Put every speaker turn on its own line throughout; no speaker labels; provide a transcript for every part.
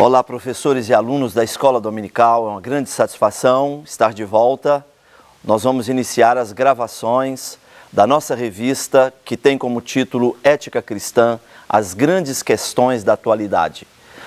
Olá, professores e alunos da Escola Dominical, é uma grande satisfação estar de volta. Nós vamos iniciar as gravações da nossa revista que tem como título Ética Cristã, as grandes questões da atualidade.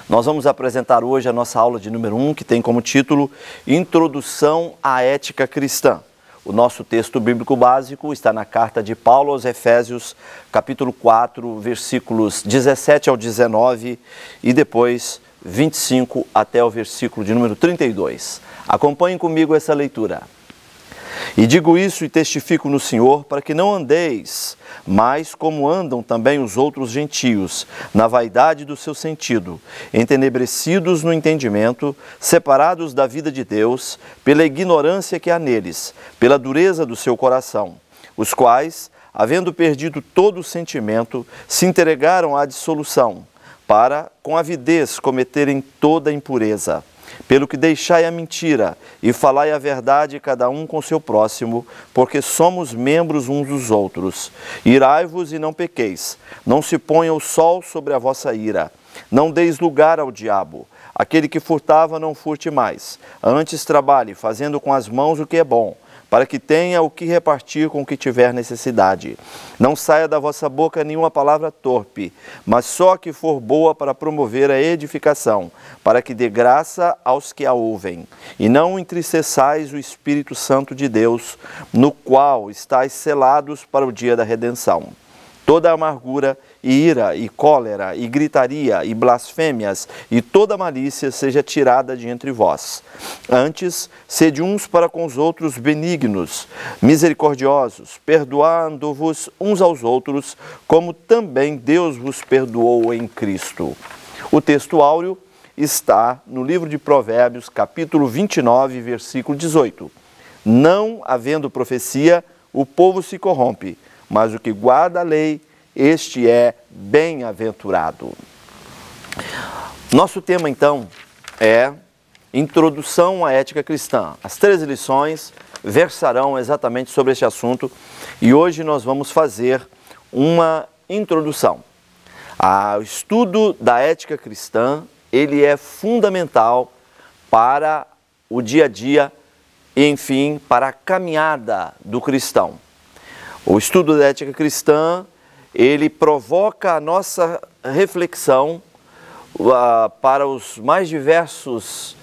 Nós vamos apresentar hoje a nossa aula de número 1, que tem como título Introdução à Ética Cristã. O nosso texto bíblico básico está na carta de Paulo aos Efésios, capítulo 4, versículos 17 ao 19 e depois 25 até o versículo de número 32. Acompanhem comigo essa leitura. E digo isso e testifico no Senhor, para que não andeis mais como andam também os outros gentios, na vaidade do seu sentido, entenebrecidos no entendimento, separados da vida de Deus, pela ignorância que há neles, pela dureza do seu coração, os quais, havendo perdido todo o sentimento, se entregaram à dissolução, para, com avidez, cometerem toda a impureza. Pelo que deixai a mentira e falai a verdade cada um com seu próximo, porque somos membros uns dos outros. Irai-vos e não pequeis, não se ponha o sol sobre a vossa ira, não deis lugar ao diabo. Aquele que furtava não furte mais, antes trabalhe, fazendo com as mãos o que é bom, para que tenha o que repartir com o que tiver necessidade. Não saia da vossa boca nenhuma palavra torpe, mas só a que for boa para promover a edificação, para que dê graça aos que a ouvem. E não entristeçais o Espírito Santo de Deus, no qual estáis selados para o dia da redenção. Toda amargura, e ira, e cólera, e gritaria, e blasfêmias, e toda malícia seja tirada de entre vós. Antes, sede uns para com os outros benignos, misericordiosos, perdoando-vos uns aos outros, como também Deus vos perdoou em Cristo. O texto áureo está no livro de Provérbios, capítulo 29, versículo 18. Não havendo profecia, o povo se corrompe, mas o que guarda a lei, este é bem-aventurado. Nosso tema, então, é Introdução à Ética Cristã. As 13 lições versarão exatamente sobre este assunto e hoje nós vamos fazer uma introdução. O estudo da ética cristã, ele é fundamental para o dia a dia e, enfim, para a caminhada do cristão. O estudo da ética cristã, ele provoca a nossa reflexão para os mais diversos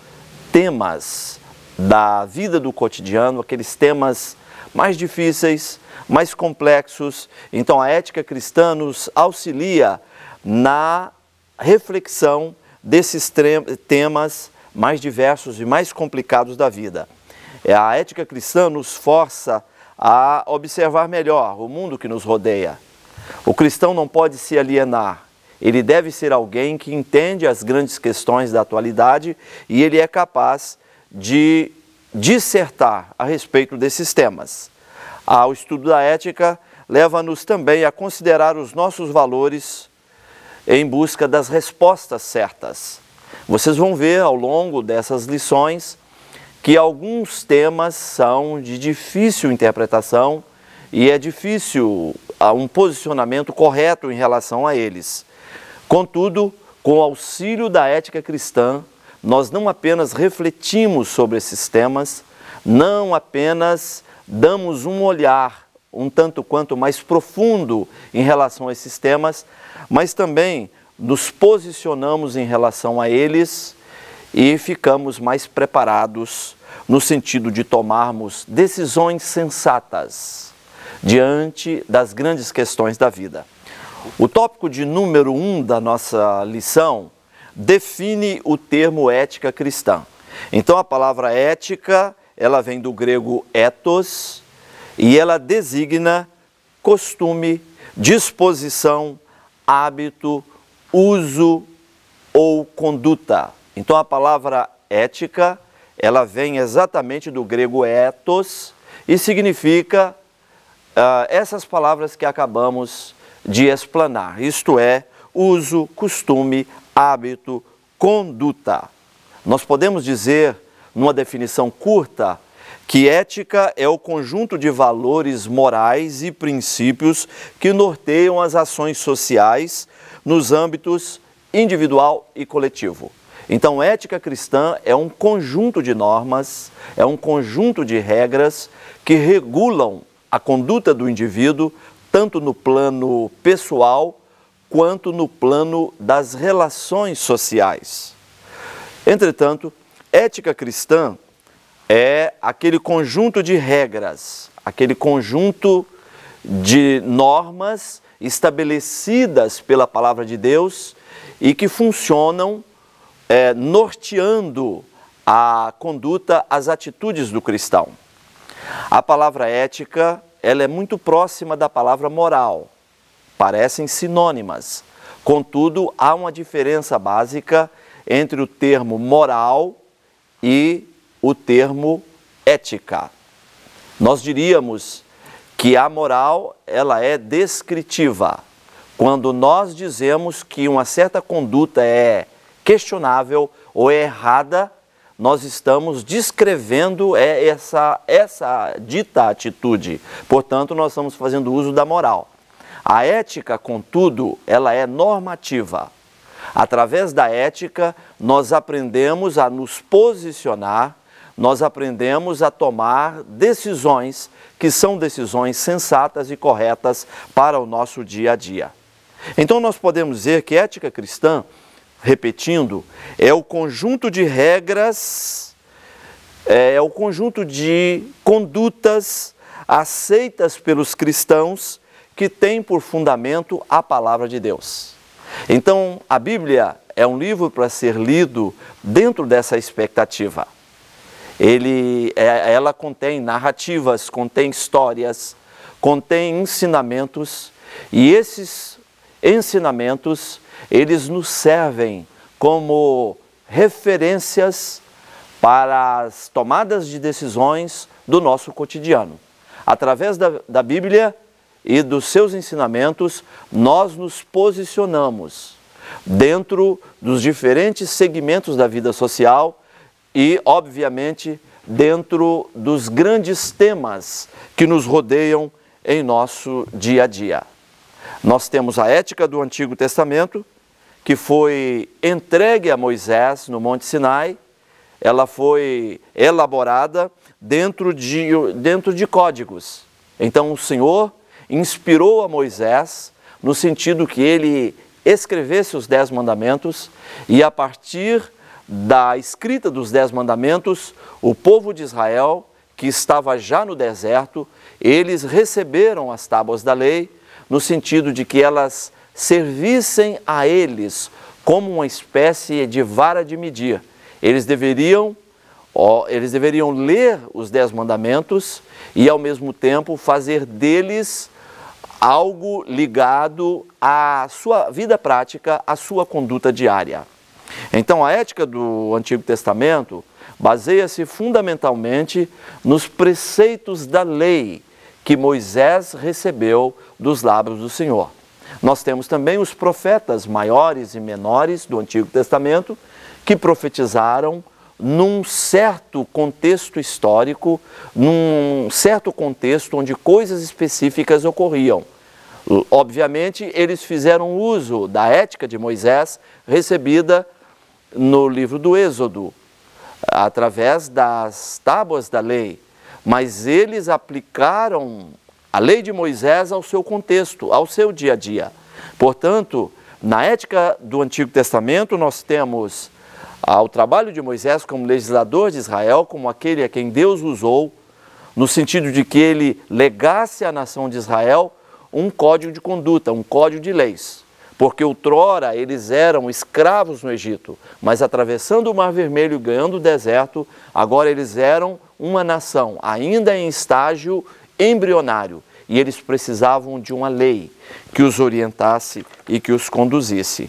temas da vida do cotidiano, aqueles temas mais difíceis, mais complexos. Então, a ética cristã nos auxilia na reflexão desses temas mais diversos e mais complicados da vida. A ética cristã nos força a observar melhor o mundo que nos rodeia. O cristão não pode se alienar, ele deve ser alguém que entende as grandes questões da atualidade e ele é capaz de dissertar a respeito desses temas. O estudo da ética leva-nos também a considerar os nossos valores em busca das respostas certas. Vocês vão ver ao longo dessas lições que alguns temas são de difícil interpretação e é difícil um posicionamento correto em relação a eles. Contudo, com o auxílio da ética cristã, nós não apenas refletimos sobre esses temas, não apenas damos um olhar um tanto quanto mais profundo em relação a esses temas, mas também nos posicionamos em relação a eles e ficamos mais preparados no sentido de tomarmos decisões sensatas diante das grandes questões da vida. O tópico de número 1 da nossa lição define o termo ética cristã. Então, a palavra ética, ela vem do grego ethos e ela designa costume, disposição, hábito, uso ou conduta. Então, a palavra ética, ela vem exatamente do grego ethos e significa essas palavras que acabamos de explanar, isto é, uso, costume, hábito, conduta. Nós podemos dizer, numa definição curta, que ética é o conjunto de valores morais e princípios que norteiam as ações sociais nos âmbitos individual e coletivo. Então, ética cristã é um conjunto de normas, é um conjunto de regras que regulam a conduta do indivíduo, tanto no plano pessoal quanto no plano das relações sociais. Entretanto, ética cristã é aquele conjunto de regras, aquele conjunto de normas estabelecidas pela palavra de Deus e que funcionam norteando a conduta, as atitudes do cristão. A palavra ética, ela é muito próxima da palavra moral, parecem sinônimas. Contudo, há uma diferença básica entre o termo moral e o termo ética. Nós diríamos que a moral, ela é descritiva. Quando nós dizemos que uma certa conduta é questionável ou é errada, nós estamos descrevendo essa dita atitude. Portanto, nós estamos fazendo uso da moral. A ética, contudo, ela é normativa. Através da ética, nós aprendemos a nos posicionar, nós aprendemos a tomar decisões que são decisões sensatas e corretas para o nosso dia a dia. Então, nós podemos dizer que ética cristã, repetindo, é o conjunto de regras, é o conjunto de condutas aceitas pelos cristãos que tem por fundamento a palavra de Deus. Então, a Bíblia é um livro para ser lido dentro dessa expectativa. Ela contém narrativas, contém histórias, contém ensinamentos, e esses ensinamentos, eles nos servem como referências para as tomadas de decisões do nosso cotidiano. Através da Bíblia e dos seus ensinamentos, nós nos posicionamos dentro dos diferentes segmentos da vida social e, obviamente, dentro dos grandes temas que nos rodeiam em nosso dia a dia. Nós temos a ética do Antigo Testamento, que foi entregue a Moisés no Monte Sinai. Ela foi elaborada dentro de códigos. Então, o Senhor inspirou a Moisés no sentido que ele escrevesse os 10 mandamentos e, a partir da escrita dos 10 mandamentos, o povo de Israel, que estava já no deserto, eles receberam as tábuas da lei, no sentido de que elas servissem a eles como uma espécie de vara de medir. Eles deveriam ler os 10 mandamentos e, ao mesmo tempo, fazer deles algo ligado à sua vida prática, à sua conduta diária. Então, a ética do Antigo Testamento baseia-se fundamentalmente nos preceitos da lei que Moisés recebeu dos lábios do Senhor. Nós temos também os profetas maiores e menores do Antigo Testamento que profetizaram num certo contexto histórico, num certo contexto onde coisas específicas ocorriam. Obviamente, eles fizeram uso da ética de Moisés recebida no livro do Êxodo, através das tábuas da lei, mas eles aplicaram a lei de Moisés ao seu contexto, ao seu dia a dia. Portanto, na ética do Antigo Testamento, nós temos o trabalho de Moisés como legislador de Israel, como aquele a quem Deus usou, no sentido de que ele legasse à nação de Israel um código de conduta, um código de leis. Porque outrora eles eram escravos no Egito, mas atravessando o Mar Vermelho e ganhando o deserto, agora eles eram uma nação, ainda em estágio embrionário, e eles precisavam de uma lei que os orientasse e que os conduzisse.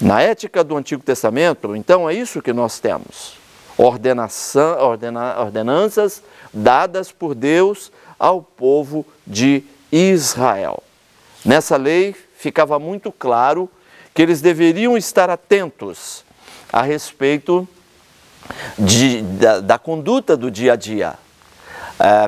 Na ética do Antigo Testamento, então, é isso que nós temos. Ordenanças dadas por Deus ao povo de Israel. Nessa lei ficava muito claro que eles deveriam estar atentos a respeito da conduta do dia a dia.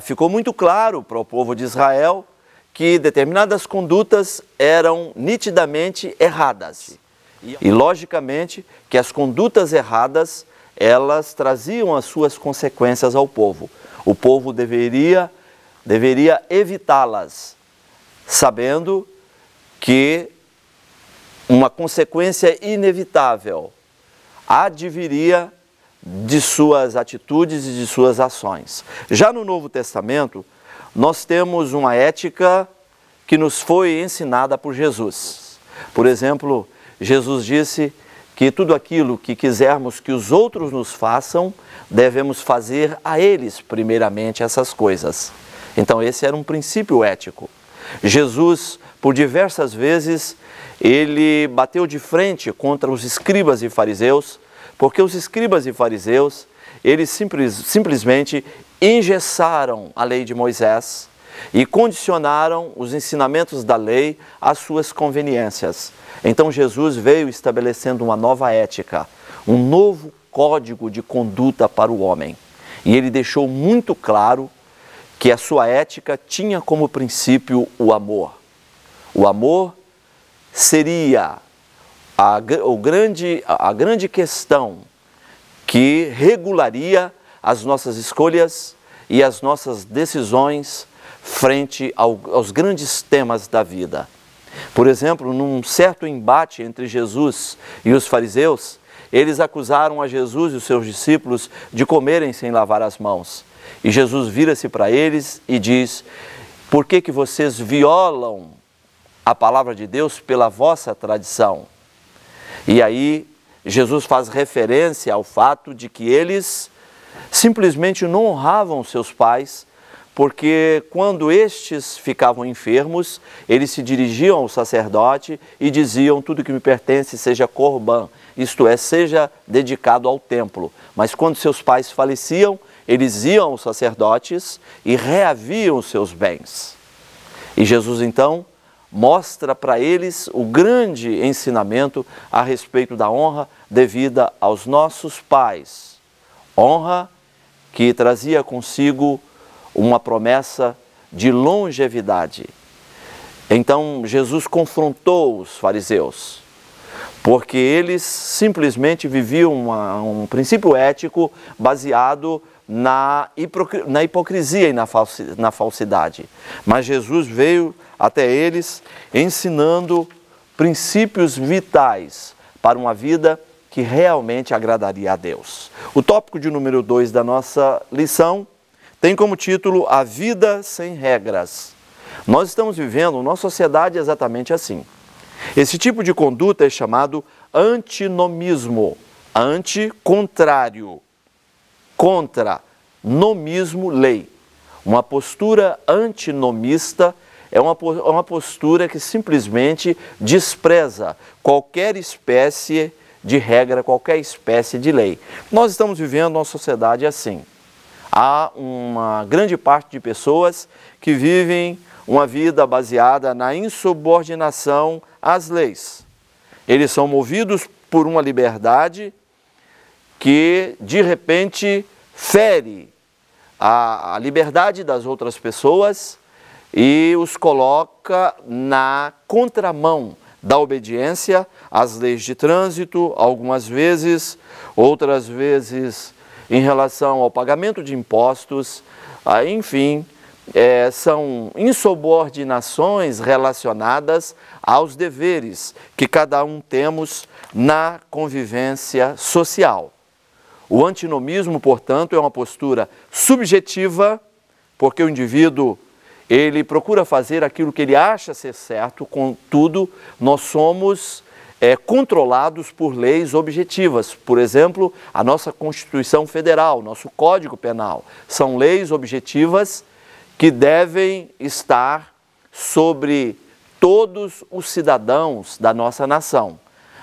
Ficou muito claro para o povo de Israel que determinadas condutas eram nitidamente erradas E logicamente que as condutas erradas, elas traziam as suas consequências ao povo. O povo deveria evitá-las, sabendo que uma consequência inevitável adviria de suas atitudes e de suas ações. Já no Novo Testamento, nós temos uma ética que nos foi ensinada por Jesus. Por exemplo, Jesus disse que tudo aquilo que quisermos que os outros nos façam, devemos fazer a eles primeiramente essas coisas. Então esse era um princípio ético. Jesus, por diversas vezes, ele bateu de frente contra os escribas e fariseus, porque os escribas e fariseus, eles simplesmente engessaram a lei de Moisés e condicionaram os ensinamentos da lei às suas conveniências. Então Jesus veio estabelecendo uma nova ética, um novo código de conduta para o homem. E ele deixou muito claro que a sua ética tinha como princípio o amor. O amor seria a grande questão que regularia as nossas escolhas e as nossas decisões frente aos grandes temas da vida. Por exemplo, num certo embate entre Jesus e os fariseus, eles acusaram a Jesus e os seus discípulos de comerem sem lavar as mãos. E Jesus vira-se para eles e diz: por que vocês violam a palavra de Deus pela vossa tradição? E aí Jesus faz referência ao fato de que eles simplesmente não honravam seus pais, porque quando estes ficavam enfermos, eles se dirigiam ao sacerdote e diziam: tudo que me pertence seja corban, isto é, seja dedicado ao templo. Mas quando seus pais faleciam, eles iam aos sacerdotes e reaviam os seus bens. E Jesus então mostra para eles o grande ensinamento a respeito da honra devida aos nossos pais. Honra que trazia consigo uma promessa de longevidade. Então Jesus confrontou os fariseus, porque eles simplesmente viviam um princípio ético baseado na hipocrisia e na falsidade. Mas Jesus veio até eles ensinando princípios vitais para uma vida que realmente agradaria a Deus. O tópico de número 2 da nossa lição tem como título A Vida Sem Regras. Nós estamos vivendo numa sociedade exatamente assim. Esse tipo de conduta é chamado antinomismo, anti-contrário, contra, nomismo, lei. Uma postura antinomista é uma postura que simplesmente despreza qualquer espécie de regra, qualquer espécie de lei. Nós estamos vivendo uma sociedade assim. Há uma grande parte de pessoas que vivem uma vida baseada na insubordinação às leis. Eles são movidos por uma liberdade que, de repente, fere a liberdade das outras pessoas e os coloca na contramão da obediência às leis de trânsito, algumas vezes, outras vezes em relação ao pagamento de impostos, enfim, são insubordinações relacionadas aos deveres que cada um temos na convivência social. O antinomismo, portanto, é uma postura subjetiva, porque o indivíduo ele procura fazer aquilo que ele acha ser certo, contudo, nós somos controlados por leis objetivas. Por exemplo, a nossa Constituição Federal, nosso Código Penal, são leis objetivas que devem estar sobre todos os cidadãos da nossa nação.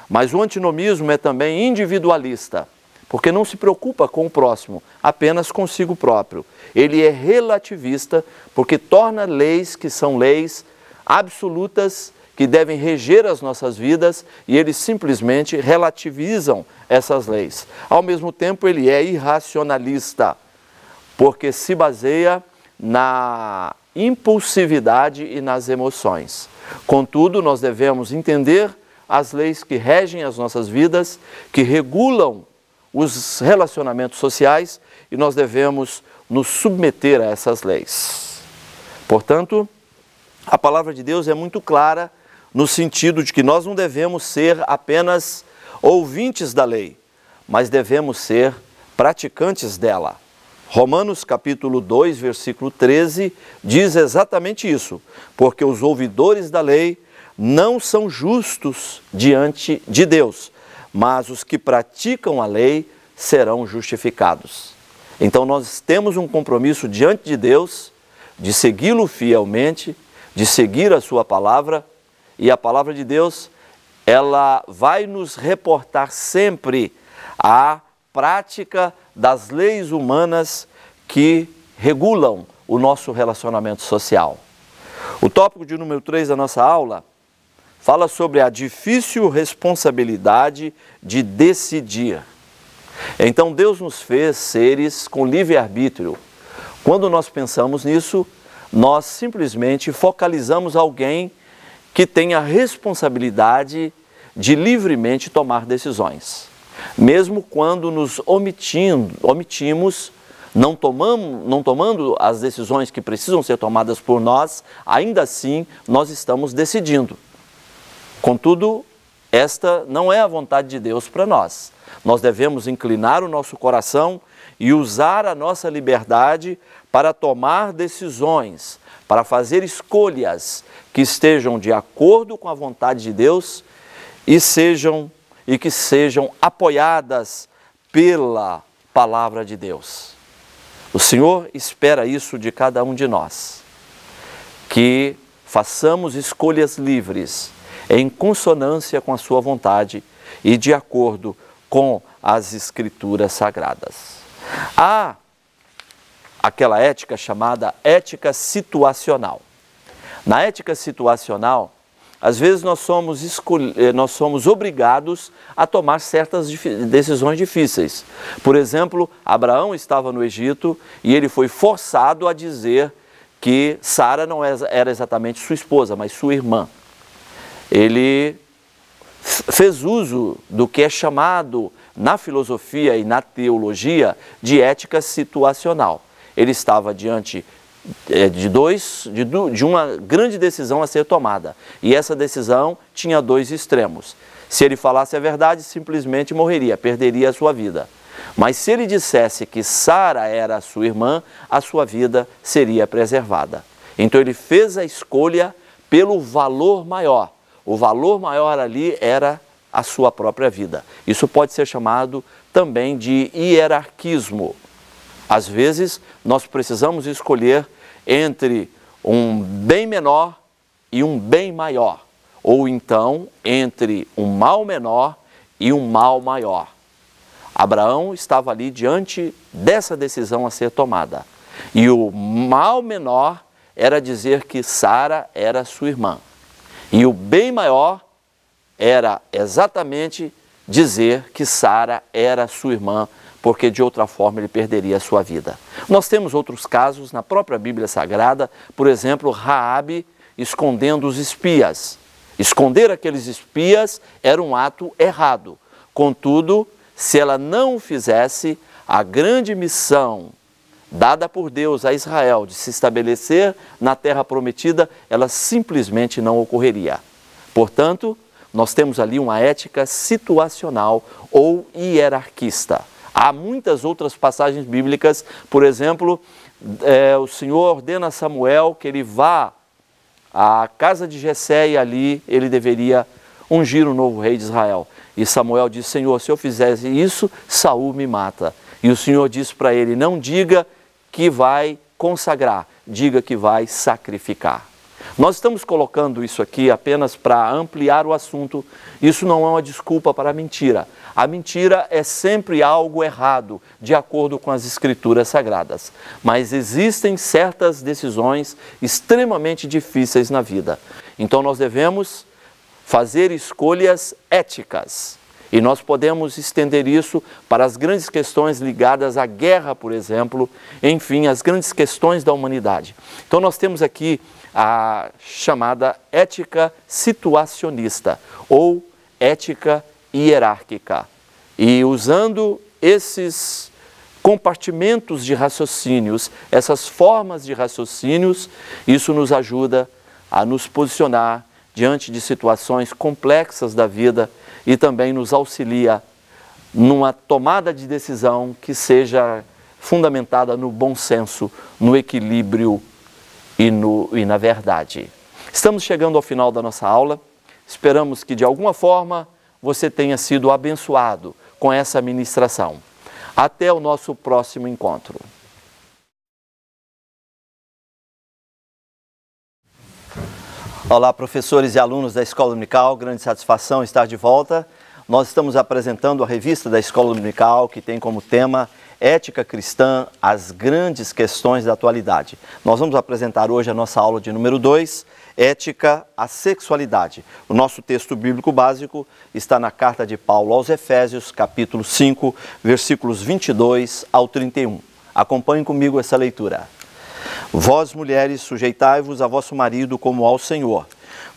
Mas o antinomismo é também individualista, porque não se preocupa com o próximo, apenas consigo próprio. Ele é relativista, porque torna leis que são leis absolutas, que devem reger as nossas vidas, e eles simplesmente relativizam essas leis. Ao mesmo tempo, ele é irracionalista, porque se baseia na impulsividade e nas emoções. Contudo, nós devemos entender as leis que regem as nossas vidas, que regulam os relacionamentos sociais, e nós devemos nos submeter a essas leis. Portanto, a palavra de Deus é muito clara no sentido de que nós não devemos ser apenas ouvintes da lei, mas devemos ser praticantes dela. Romanos capítulo 2, versículo 13, diz exatamente isso, porque os ouvidores da lei não são justos diante de Deus, mas os que praticam a lei serão justificados. Então nós temos um compromisso diante de Deus, de segui-lo fielmente, de seguir a sua palavra, e a palavra de Deus, ela vai nos reportar sempre a prática das leis humanas que regulam o nosso relacionamento social. O tópico de número 3 da nossa aula fala sobre a difícil responsabilidade de decidir. Então Deus nos fez seres com livre-arbítrio. Quando nós pensamos nisso, nós simplesmente focalizamos alguém que tem a responsabilidade de livremente tomar decisões. Mesmo quando nos omitimos, não tomando as decisões que precisam ser tomadas por nós, ainda assim nós estamos decidindo. Contudo, esta não é a vontade de Deus para nós. Nós devemos inclinar o nosso coração e usar a nossa liberdade para tomar decisões, para fazer escolhas que estejam de acordo com a vontade de Deus e que sejam apoiadas pela palavra de Deus. O Senhor espera isso de cada um de nós, que façamos escolhas livres, em consonância com a sua vontade e de acordo com as Escrituras Sagradas. Há aquela ética chamada ética situacional. Na ética situacional, às vezes nós somos obrigados a tomar certas decisões difíceis. Por exemplo, Abraão estava no Egito e ele foi forçado a dizer que Sara não era exatamente sua esposa, mas sua irmã. Ele fez uso do que é chamado na filosofia e na teologia de ética situacional. Ele estava diante de uma grande decisão a ser tomada. E essa decisão tinha dois extremos. Se ele falasse a verdade, simplesmente morreria, perderia a sua vida. Mas se ele dissesse que Sara era sua irmã, a sua vida seria preservada. Então ele fez a escolha pelo valor maior. O valor maior ali era a sua própria vida. Isso pode ser chamado também de hierarquismo. Às vezes, nós precisamos escolher entre um bem menor e um bem maior, ou então entre um mal menor e um mal maior. Abraão estava ali diante dessa decisão a ser tomada. E o mal menor era dizer que Sara era sua irmã. E o bem maior era exatamente dizer que Sara era sua irmã, porque de outra forma ele perderia a sua vida. Nós temos outros casos na própria Bíblia Sagrada, por exemplo, Raabe escondendo os espias. Esconder aqueles espias era um ato errado. Contudo, se ela não fizesse, a grande missão dada por Deus a Israel de se estabelecer na terra prometida, ela simplesmente não ocorreria. Portanto, nós temos ali uma ética situacional ou hierarquista. Há muitas outras passagens bíblicas, por exemplo, o Senhor ordena a Samuel que ele vá à casa de Jessé e ali ele deveria ungir o novo rei de Israel. E Samuel diz: Senhor, se eu fizesse isso, Saul me mata. E o Senhor diz para ele: não diga que vai consagrar, diga que vai sacrificar. Nós estamos colocando isso aqui apenas para ampliar o assunto. Isso não é uma desculpa para a mentira. A mentira é sempre algo errado, de acordo com as Escrituras Sagradas. Mas existem certas decisões extremamente difíceis na vida. Então nós devemos fazer escolhas éticas. E nós podemos estender isso para as grandes questões ligadas à guerra, por exemplo, enfim, as grandes questões da humanidade. Então nós temos aqui a chamada ética situacionista ou ética hierárquica. E usando esses compartimentos de raciocínios, essas formas de raciocínios, isso nos ajuda a nos posicionar diante de situações complexas da vida e também nos auxilia numa tomada de decisão que seja fundamentada no bom senso, no equilíbrio e na verdade. Estamos chegando ao final da nossa aula. Esperamos que de alguma forma você tenha sido abençoado com essa ministração. Até o nosso próximo encontro. Olá, professores e alunos da Escola Dominical, grande satisfação estar de volta. Nós estamos apresentando a revista da Escola Dominical, que tem como tema Ética Cristã, as grandes questões da atualidade. Nós vamos apresentar hoje a nossa aula de número 2, Ética, a sexualidade. O nosso texto bíblico básico está na carta de Paulo aos Efésios, capítulo 5, versículos 22 ao 31. Acompanhem comigo essa leitura. Vós, mulheres, sujeitai-vos a vosso marido como ao Senhor,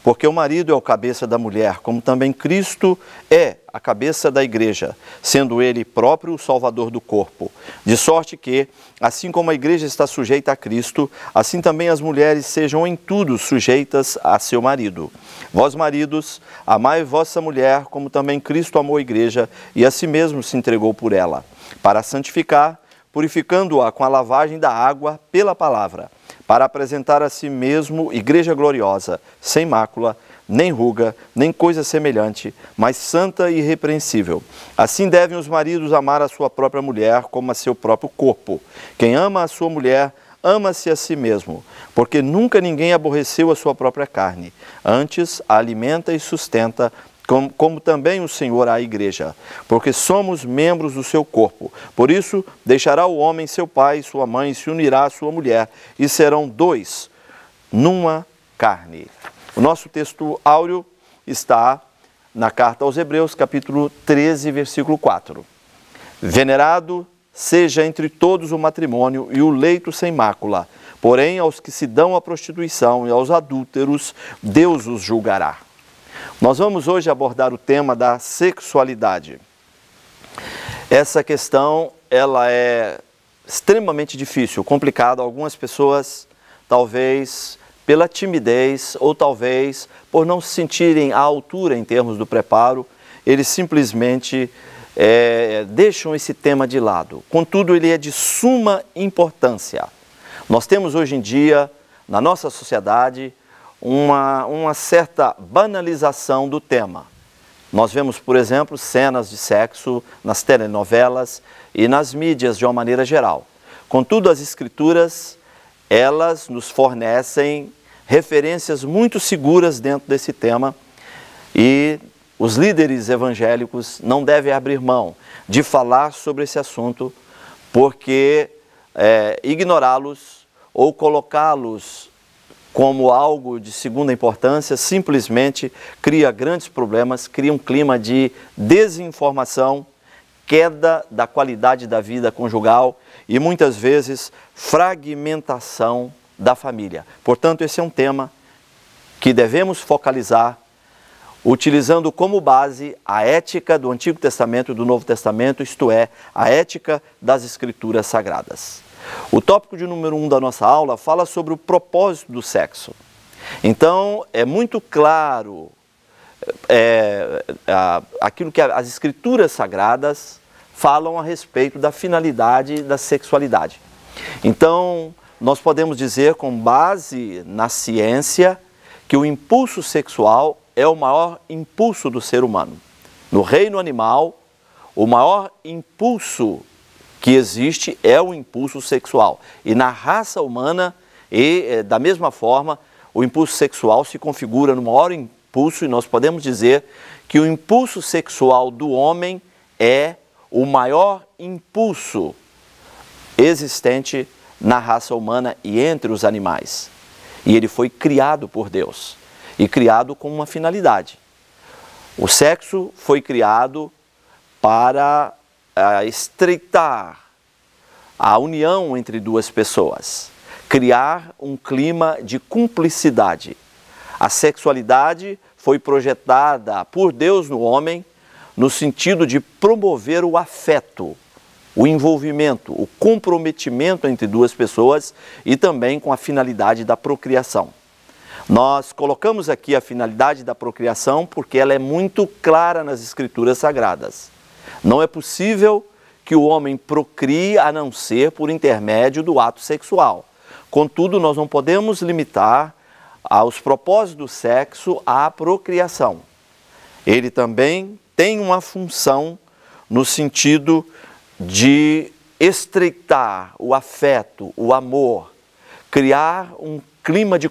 porque o marido é o cabeça da mulher, como também Cristo é a cabeça da igreja, sendo ele próprio o salvador do corpo. De sorte que, assim como a igreja está sujeita a Cristo, assim também as mulheres sejam em tudo sujeitas a seu marido. Vós, maridos, amai vossa mulher, como também Cristo amou a igreja e a si mesmo se entregou por ela, para a santificar, purificando-a com a lavagem da água pela palavra, para apresentar a si mesmo igreja gloriosa, sem mácula, nem ruga, nem coisa semelhante, mas santa e irrepreensível. Assim devem os maridos amar a sua própria mulher como a seu próprio corpo. Quem ama a sua mulher, ama-se a si mesmo, porque nunca ninguém aborreceu a sua própria carne. Antes, a alimenta e sustenta, como também o Senhor à igreja, porque somos membros do seu corpo. Por isso, deixará o homem seu pai e sua mãe, e se unirá à sua mulher, e serão dois numa carne. O nosso texto áureo está na carta aos Hebreus, capítulo 13, versículo 4. Venerado seja entre todos o matrimônio e o leito sem mácula, porém aos que se dão à prostituição e aos adúlteros, Deus os julgará. Nós vamos hoje abordar o tema da sexualidade. Essa questão, ela é extremamente difícil, complicada. Algumas pessoas, talvez pela timidez ou talvez por não se sentirem à altura em termos do preparo, eles simplesmente deixam esse tema de lado. Contudo, ele é de suma importância. Nós temos hoje em dia, na nossa sociedade, uma certa banalização do tema. Nós vemos, por exemplo, cenas de sexo nas telenovelas e nas mídias de uma maneira geral. Contudo, as Escrituras, elas nos fornecem referências muito seguras dentro desse tema e os líderes evangélicos não devem abrir mão de falar sobre esse assunto, porque ignorá-los ou colocá-los como algo de segunda importância, simplesmente cria grandes problemas, cria um clima de desinformação, queda da qualidade da vida conjugal e muitas vezes fragmentação da família. Portanto, esse é um tema que devemos focalizar, utilizando como base a ética do Antigo Testamento e do Novo Testamento, isto é, a ética das Escrituras Sagradas. O tópico de número 1 da nossa aula fala sobre o propósito do sexo. Então, é muito claro aquilo que as Escrituras Sagradas falam a respeito da finalidade da sexualidade. Então, nós podemos dizer, com base na ciência, que o impulso sexual é o maior impulso do ser humano. No reino animal, o maior impulso que existe é o impulso sexual. E na raça humana, da mesma forma, o impulso sexual se configura no maior impulso, e nós podemos dizer que o impulso sexual do homem é o maior impulso existente na raça humana e entre os animais. E ele foi criado por Deus, e criado com uma finalidade. O sexo foi criado para estreitar a união entre duas pessoas, criar um clima de cumplicidade. A sexualidade foi projetada por Deus no homem no sentido de promover o afeto, o envolvimento, o comprometimento entre duas pessoas e também com a finalidade da procriação. Nós colocamos aqui a finalidade da procriação porque ela é muito clara nas Escrituras Sagradas. Não é possível que o homem procrie a não ser por intermédio do ato sexual. Contudo, nós não podemos limitar aos propósitos do sexo à procriação. Ele também tem uma função no sentido de estreitar o afeto, o amor, criar um clima de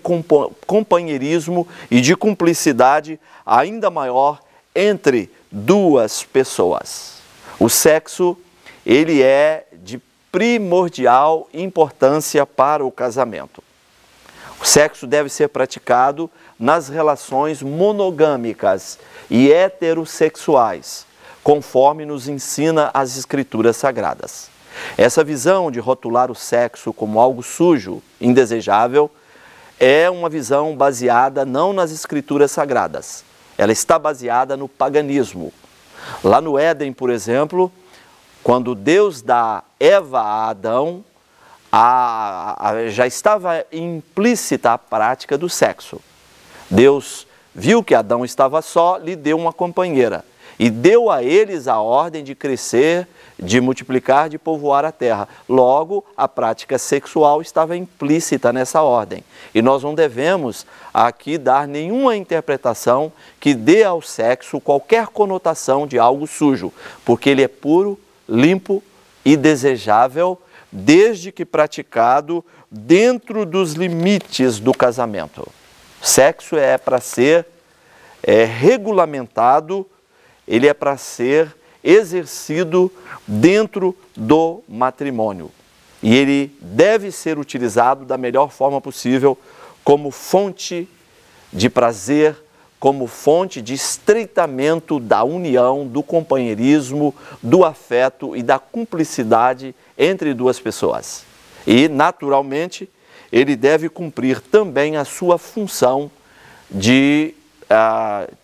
companheirismo e de cumplicidade ainda maior entre duas pessoas. O sexo, ele é de primordial importância para o casamento. O sexo deve ser praticado nas relações monogâmicas e heterossexuais, conforme nos ensina as Escrituras Sagradas. Essa visão de rotular o sexo como algo sujo, indesejável, é uma visão baseada não nas Escrituras Sagradas. Ela está baseada no paganismo. Lá no Éden, por exemplo, quando Deus dá Eva a Adão, já estava implícita a prática do sexo. Deus viu que Adão estava só, lhe deu uma companheira e deu a eles a ordem de crescer, de multiplicar, de povoar a terra. Logo, a prática sexual estava implícita nessa ordem. E nós não devemos aqui dar nenhuma interpretação que dê ao sexo qualquer conotação de algo sujo, porque ele é puro, limpo e desejável, desde que praticado dentro dos limites do casamento. Sexo é para ser regulamentado, ele é para ser exercido dentro do matrimônio. E ele deve ser utilizado da melhor forma possível como fonte de prazer, como fonte de estreitamento da união, do companheirismo, do afeto e da cumplicidade entre duas pessoas. E, naturalmente, ele deve cumprir também a sua função de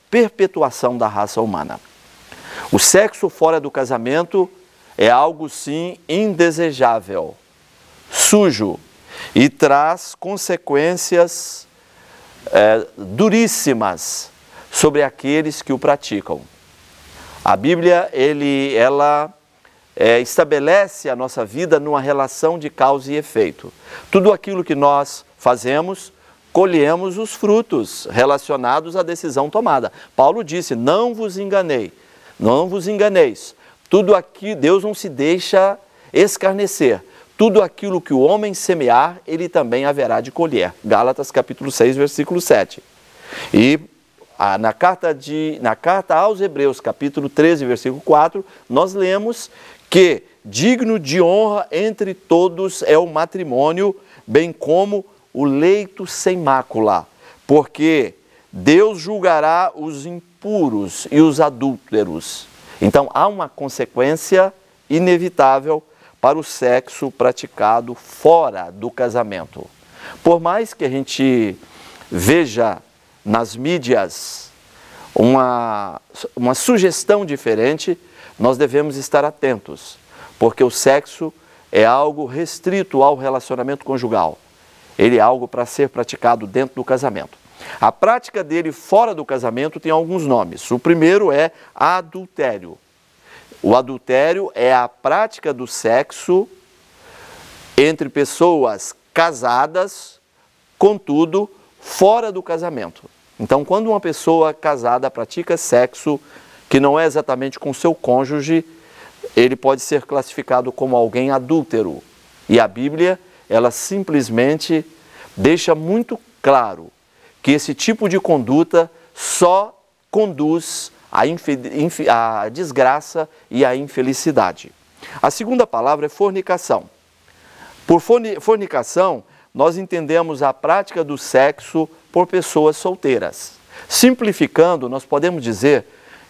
perpetuação da raça humana. O sexo fora do casamento é algo, sim, indesejável, sujo e traz consequências duríssimas sobre aqueles que o praticam. A Bíblia, ela estabelece a nossa vida numa relação de causa e efeito. Tudo aquilo que nós fazemos, colhemos os frutos relacionados à decisão tomada. Paulo disse, não vos enganeis. Tudo aqui, Deus não se deixa escarnecer. Tudo aquilo que o homem semear, ele também haverá de colher. Gálatas capítulo 6, versículo 7. E na carta aos Hebreus, capítulo 13, versículo 4, nós lemos que digno de honra entre todos é o matrimônio, bem como o leito sem mácula, porque Deus julgará os impuros e os adúlteros. Então, há uma consequência inevitável para o sexo praticado fora do casamento. Por mais que a gente veja nas mídias uma sugestão diferente, nós devemos estar atentos, porque o sexo é algo restrito ao relacionamento conjugal. Ele é algo para ser praticado dentro do casamento. A prática dele fora do casamento tem alguns nomes. O primeiro é adultério. O adultério é a prática do sexo entre pessoas casadas, contudo, fora do casamento. Então, quando uma pessoa casada pratica sexo que não é exatamente com seu cônjuge, ele pode ser classificado como alguém adúltero. E a Bíblia, ela simplesmente deixa muito claro que esse tipo de conduta só conduz à desgraça e à infelicidade. A segunda palavra é fornicação. Por fornicação, nós entendemos a prática do sexo por pessoas solteiras. Simplificando, nós podemos dizer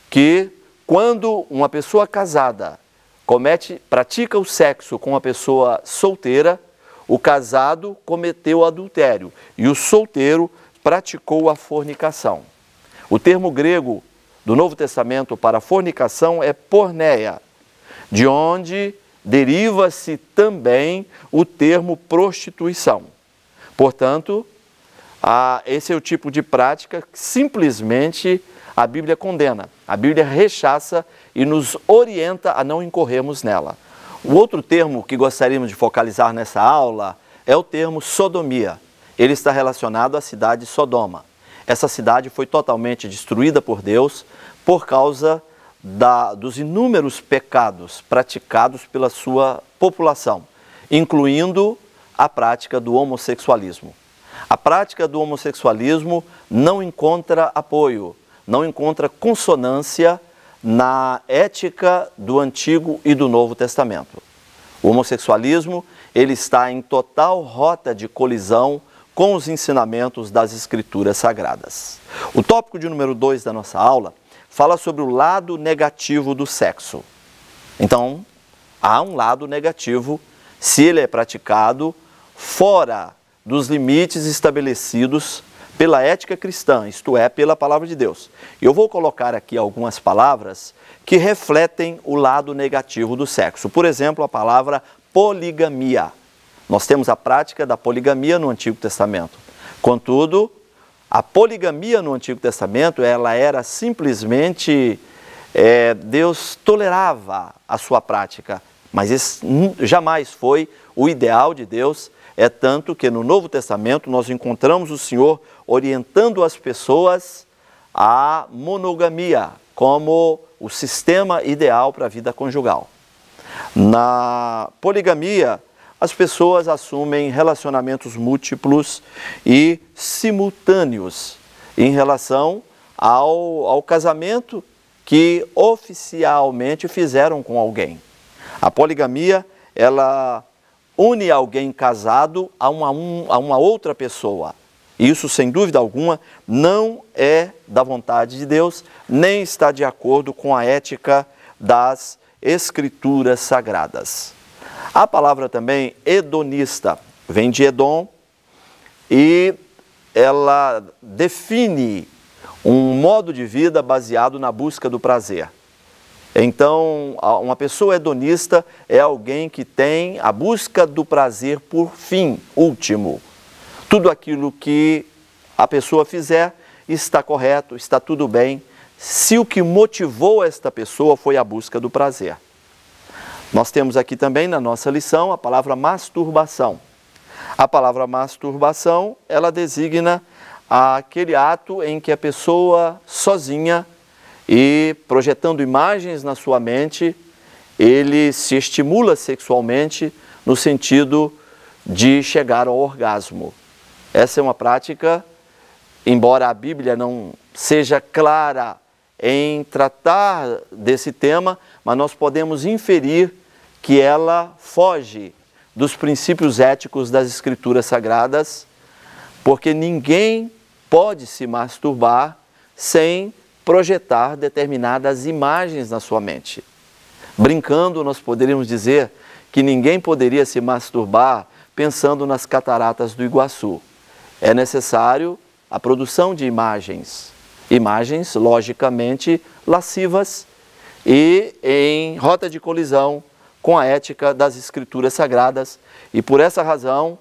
que quando uma pessoa casada pratica o sexo com uma pessoa solteira, o casado cometeu adultério e o solteiro praticou a fornicação. O termo grego do Novo Testamento para fornicação é porneia, de onde deriva-se também o termo prostituição. Portanto, esse é o tipo de prática que simplesmente a Bíblia condena. A Bíblia rechaça e nos orienta a não incorrermos nela. O outro termo que gostaríamos de focalizar nessa aula é o termo sodomia. Ele está relacionado à cidade de Sodoma. Essa cidade foi totalmente destruída por Deus por causa dos inúmeros pecados praticados pela sua população, incluindo a prática do homossexualismo. A prática do homossexualismo não encontra apoio, não encontra consonância na ética do Antigo e do Novo Testamento. O homossexualismo, ele está em total rota de colisão com os ensinamentos das Escrituras Sagradas. O tópico de número 2 da nossa aula fala sobre o lado negativo do sexo. Então, há um lado negativo se ele é praticado fora dos limites estabelecidos pela ética cristã, isto é, pela palavra de Deus. Eu vou colocar aqui algumas palavras que refletem o lado negativo do sexo. Por exemplo, a palavra poligamia. Nós temos a prática da poligamia no Antigo Testamento. Contudo, a poligamia no Antigo Testamento, ela era simplesmente, Deus tolerava a sua prática, mas esse jamais foi o ideal de Deus. É tanto que no Novo Testamento nós encontramos o Senhor orientando as pessoas à monogamia como o sistema ideal para a vida conjugal. Na poligamia, as pessoas assumem relacionamentos múltiplos e simultâneos em relação ao casamento que oficialmente fizeram com alguém. A poligamia, ela une alguém casado a uma outra pessoa. Isso, sem dúvida alguma, não é da vontade de Deus, nem está de acordo com a ética das Escrituras Sagradas. A palavra também hedonista vem de Edom e ela define um modo de vida baseado na busca do prazer. Então, uma pessoa hedonista é alguém que tem a busca do prazer por fim último. Tudo aquilo que a pessoa fizer está correto, está tudo bem, se o que motivou esta pessoa foi a busca do prazer. Nós temos aqui também na nossa lição a palavra masturbação. A palavra masturbação, ela designa aquele ato em que a pessoa sozinha e projetando imagens na sua mente, ele se estimula sexualmente no sentido de chegar ao orgasmo. Essa é uma prática, embora a Bíblia não seja clara em tratar desse tema, mas nós podemos inferir que ela foge dos princípios éticos das Escrituras Sagradas, porque ninguém pode se masturbar sem projetar determinadas imagens na sua mente. Brincando, nós poderíamos dizer que ninguém poderia se masturbar pensando nas cataratas do Iguaçu. É necessário a produção de imagens, logicamente lascivas e em rota de colisão com a ética das Escrituras Sagradas, e por essa razão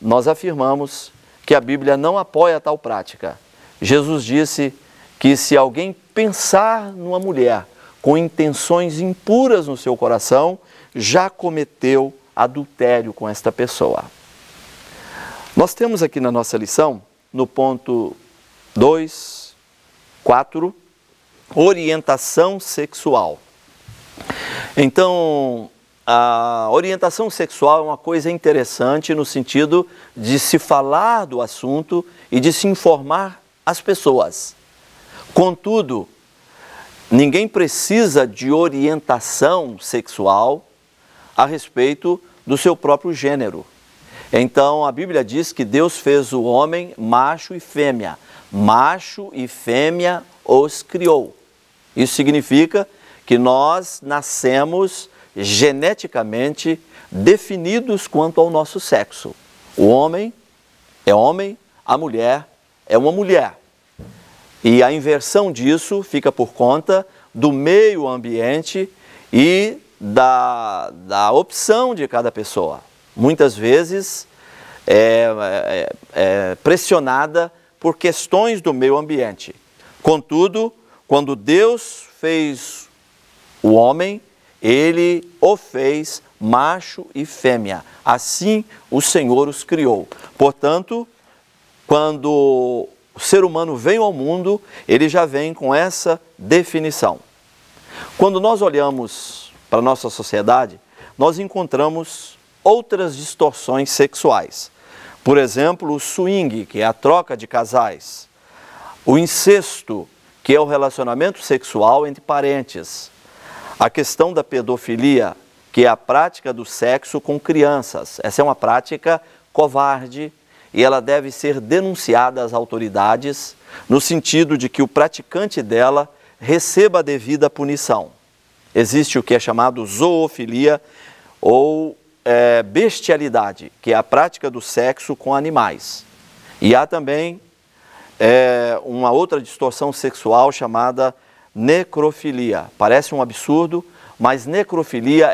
nós afirmamos que a Bíblia não apoia tal prática. Jesus disse que se alguém pensar numa mulher com intenções impuras no seu coração, já cometeu adultério com esta pessoa. Nós temos aqui na nossa lição, no ponto 2.4, orientação sexual. Então, a orientação sexual é uma coisa interessante no sentido de se falar do assunto e de se informar as pessoas. Contudo, ninguém precisa de orientação sexual a respeito do seu próprio gênero. Então, a Bíblia diz que Deus fez o homem macho e fêmea. Macho e fêmea os criou. Isso significa que nós nascemos geneticamente definidos quanto ao nosso sexo. O homem é homem, a mulher é uma mulher. E a inversão disso fica por conta do meio ambiente e da opção de cada pessoa. Muitas vezes é pressionada por questões do meio ambiente. Contudo, quando Deus fez o homem, Ele o fez macho e fêmea. Assim o Senhor os criou. Portanto, quando o ser humano vem ao mundo, ele já vem com essa definição. Quando nós olhamos para a nossa sociedade, nós encontramos outras distorções sexuais. Por exemplo, o swing, que é a troca de casais. O incesto, que é o relacionamento sexual entre parentes. A questão da pedofilia, que é a prática do sexo com crianças. Essa é uma prática covarde e ela deve ser denunciada às autoridades, no sentido de que o praticante dela receba a devida punição. Existe o que é chamado zoofilia ou bestialidade, que é a prática do sexo com animais. E há também uma outra distorção sexual chamada necrofilia. Parece um absurdo, mas necrofilia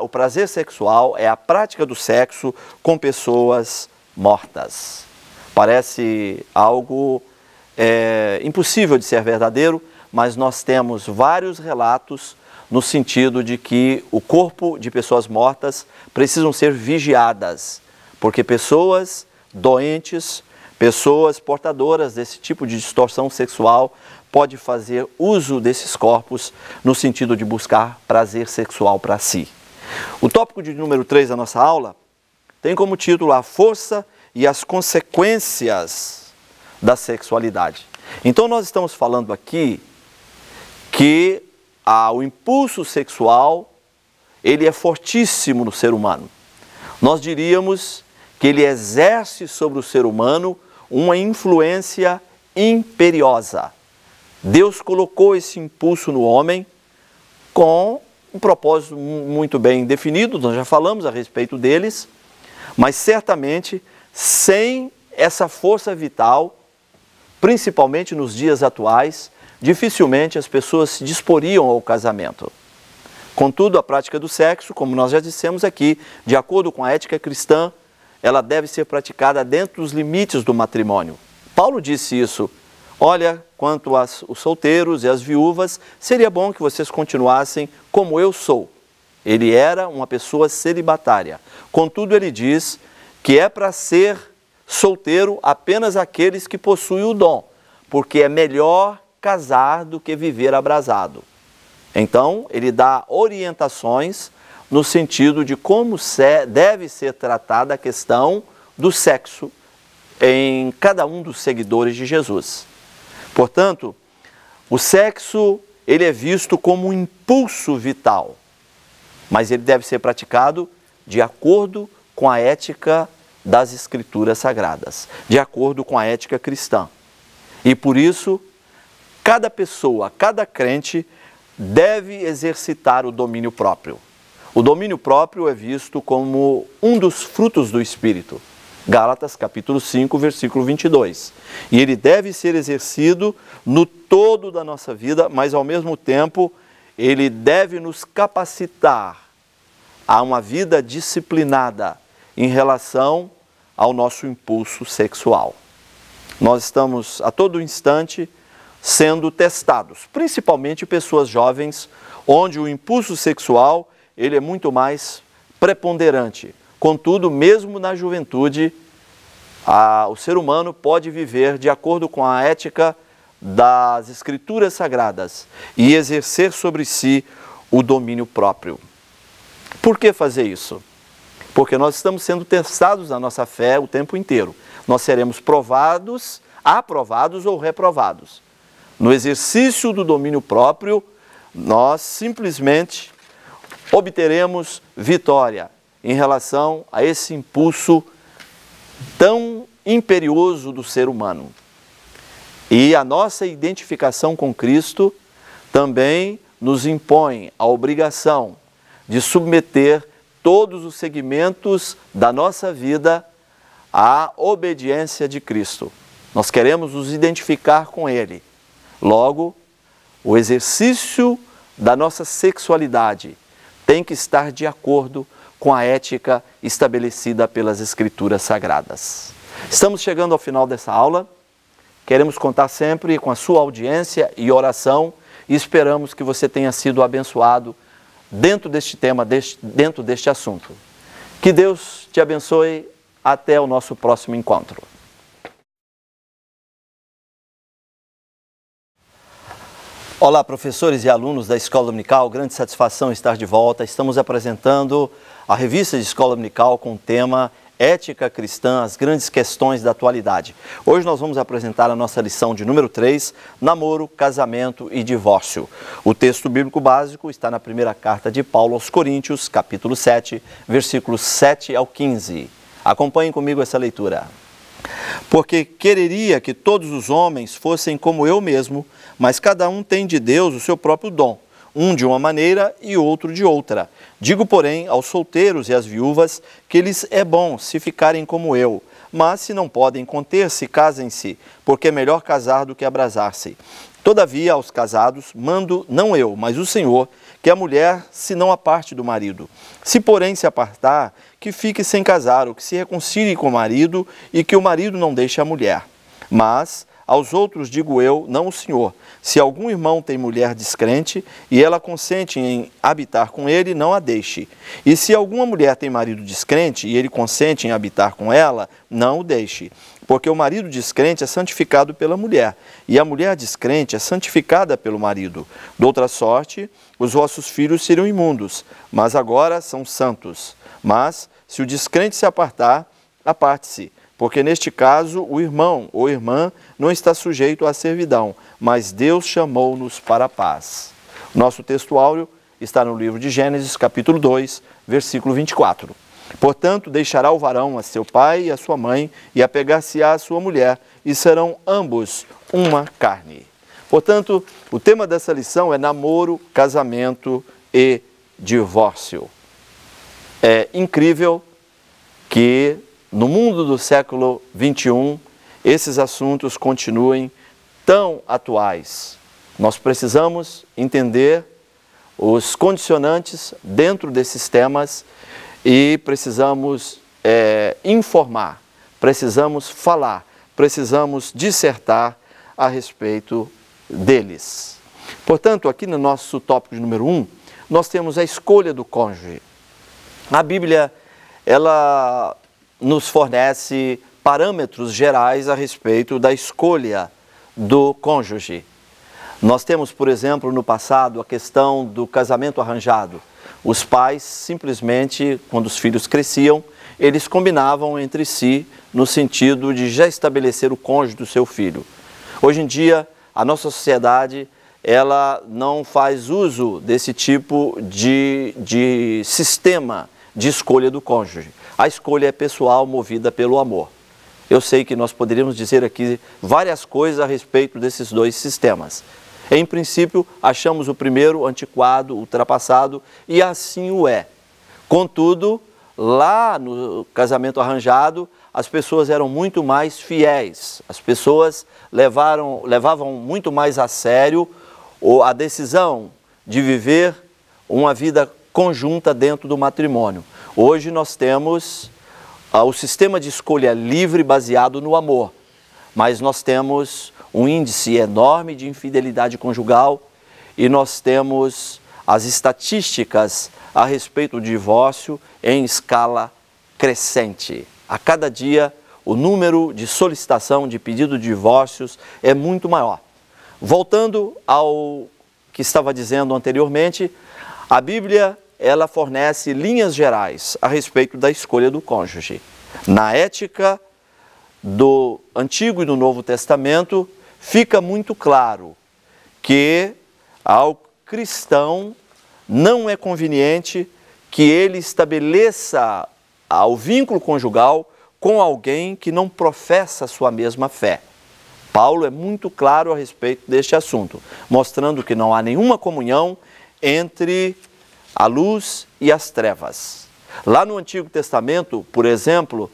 o prazer sexual, é a prática do sexo com pessoas mortas. Parece algo impossível de ser verdadeiro, mas nós temos vários relatos no sentido de que o corpo de pessoas mortas precisam ser vigiadas, porque pessoas doentes, pessoas portadoras desse tipo de distorção sexual podem fazer uso desses corpos no sentido de buscar prazer sexual para si. O tópico de número 3 da nossa aula tem como título a força e as consequências da sexualidade. Então nós estamos falando aqui que o impulso sexual, ele é fortíssimo no ser humano. Nós diríamos que ele exerce sobre o ser humano uma influência imperiosa. Deus colocou esse impulso no homem com um propósito muito bem definido, nós já falamos a respeito deles, mas certamente sem essa força vital, principalmente nos dias atuais, dificilmente as pessoas se disporiam ao casamento. Contudo, a prática do sexo, como nós já dissemos aqui, de acordo com a ética cristã, ela deve ser praticada dentro dos limites do matrimônio. Paulo disse isso. Olha, quanto aos solteiros e às viúvas, seria bom que vocês continuassem como eu sou. Ele era uma pessoa celibatária. Contudo, ele diz que é para ser solteiro apenas aqueles que possuem o dom, porque é melhor casar do que viver abrasado. Então, ele dá orientações no sentido de como deve ser tratada a questão do sexo em cada um dos seguidores de Jesus. Portanto, o sexo, ele é visto como um impulso vital, mas ele deve ser praticado de acordo com a ética das Escrituras Sagradas, de acordo com a ética cristã. E por isso, cada pessoa, cada crente deve exercitar o domínio próprio. O domínio próprio é visto como um dos frutos do Espírito. Gálatas capítulo 5, versículo 22. E ele deve ser exercido no todo da nossa vida, mas ao mesmo tempo ele deve nos capacitar a uma vida disciplinada em relação ao nosso impulso sexual. Nós estamos a todo instante sendo testados, principalmente pessoas jovens, onde o impulso sexual ele é muito mais preponderante. Contudo, mesmo na juventude, o ser humano pode viver de acordo com a ética das Escrituras Sagradas e exercer sobre si o domínio próprio. Por que fazer isso? Porque nós estamos sendo testados na nossa fé o tempo inteiro. Nós seremos provados, aprovados ou reprovados. No exercício do domínio próprio, nós simplesmente obteremos vitória em relação a esse impulso tão imperioso do ser humano. E a nossa identificação com Cristo também nos impõe a obrigação de submeter todos os segmentos da nossa vida à obediência de Cristo. Nós queremos nos identificar com Ele. Logo, o exercício da nossa sexualidade tem que estar de acordo com a ética estabelecida pelas Escrituras Sagradas. Estamos chegando ao final dessa aula. Queremos contar sempre com a sua audiência e oração e esperamos que você tenha sido abençoado dentro deste tema, dentro deste assunto. Que Deus te abençoe. Até o nosso próximo encontro. Olá, professores e alunos da Escola Dominical, grande satisfação estar de volta. Estamos apresentando a revista de Escola Dominical com o tema Ética Cristã, as grandes questões da atualidade. Hoje nós vamos apresentar a nossa lição de número 3, Namoro, Casamento e Divórcio. O texto bíblico básico está na primeira carta de Paulo aos Coríntios, capítulo 7, versículos 7 ao 15. Acompanhem comigo essa leitura. Porque quereria que todos os homens fossem como eu mesmo, mas cada um tem de Deus o seu próprio dom, um de uma maneira e outro de outra. Digo, porém, aos solteiros e às viúvas que lhes é bom se ficarem como eu, mas se não podem conter-se, casem-se, porque é melhor casar do que abrasar-se. Todavia, aos casados, mando não eu, mas o Senhor, que a mulher se não aparte do marido. Se, porém, se apartar, que fique sem casar, ou que se reconcilie com o marido, e que o marido não deixe a mulher. Mas aos outros digo eu, não o Senhor, se algum irmão tem mulher descrente, e ela consente em habitar com ele, não a deixe. E se alguma mulher tem marido descrente, e ele consente em habitar com ela, não o deixe. Porque o marido descrente é santificado pela mulher, e a mulher descrente é santificada pelo marido. De outra sorte, os vossos filhos serão imundos, mas agora são santos. Mas, se o descrente se apartar, aparte-se, porque neste caso o irmão ou irmã não está sujeito à servidão, mas Deus chamou-nos para a paz. Nosso texto áureo está no livro de Gênesis, capítulo 2, versículo 24. Portanto, deixará o varão a seu pai e a sua mãe, e apegar-se-á à sua mulher, e serão ambos uma carne. Portanto, o tema dessa lição é namoro, casamento e divórcio. É incrível que no mundo do século XXI esses assuntos continuem tão atuais. Nós precisamos entender os condicionantes dentro desses temas e precisamos informar, precisamos falar, precisamos dissertar a respeito deles. Portanto, aqui no nosso tópico de número 1, nós temos a escolha do cônjuge. A Bíblia, ela nos fornece parâmetros gerais a respeito da escolha do cônjuge. Nós temos, por exemplo, no passado, a questão do casamento arranjado. Os pais, simplesmente, quando os filhos cresciam, eles combinavam entre si no sentido de já estabelecer o cônjuge do seu filho. Hoje em dia, a nossa sociedade, ela não faz uso desse tipo de sistema de escolha do cônjuge. A escolha é pessoal, movida pelo amor. Eu sei que nós poderíamos dizer aqui várias coisas a respeito desses dois sistemas. Em princípio, achamos o primeiro antiquado, ultrapassado, e assim o é. Contudo, lá no casamento arranjado, as pessoas eram muito mais fiéis. As pessoas levavam muito mais a sério a decisão de viver uma vida conjunta dentro do matrimônio. Hoje nós temos o sistema de escolha livre baseado no amor, mas nós temos um índice enorme de infidelidade conjugal e nós temos as estatísticas a respeito do divórcio em escala crescente. A cada dia o número de solicitação de pedido de divórcios é muito maior. Voltando ao que estava dizendo anteriormente, a Bíblia ela fornece linhas gerais a respeito da escolha do cônjuge. Na ética do Antigo e do Novo Testamento, fica muito claro que ao cristão não é conveniente que ele estabeleça o vínculo conjugal com alguém que não professa a sua mesma fé. Paulo é muito claro a respeito deste assunto, mostrando que não há nenhuma comunhão entre a luz e as trevas. Lá no Antigo Testamento, por exemplo,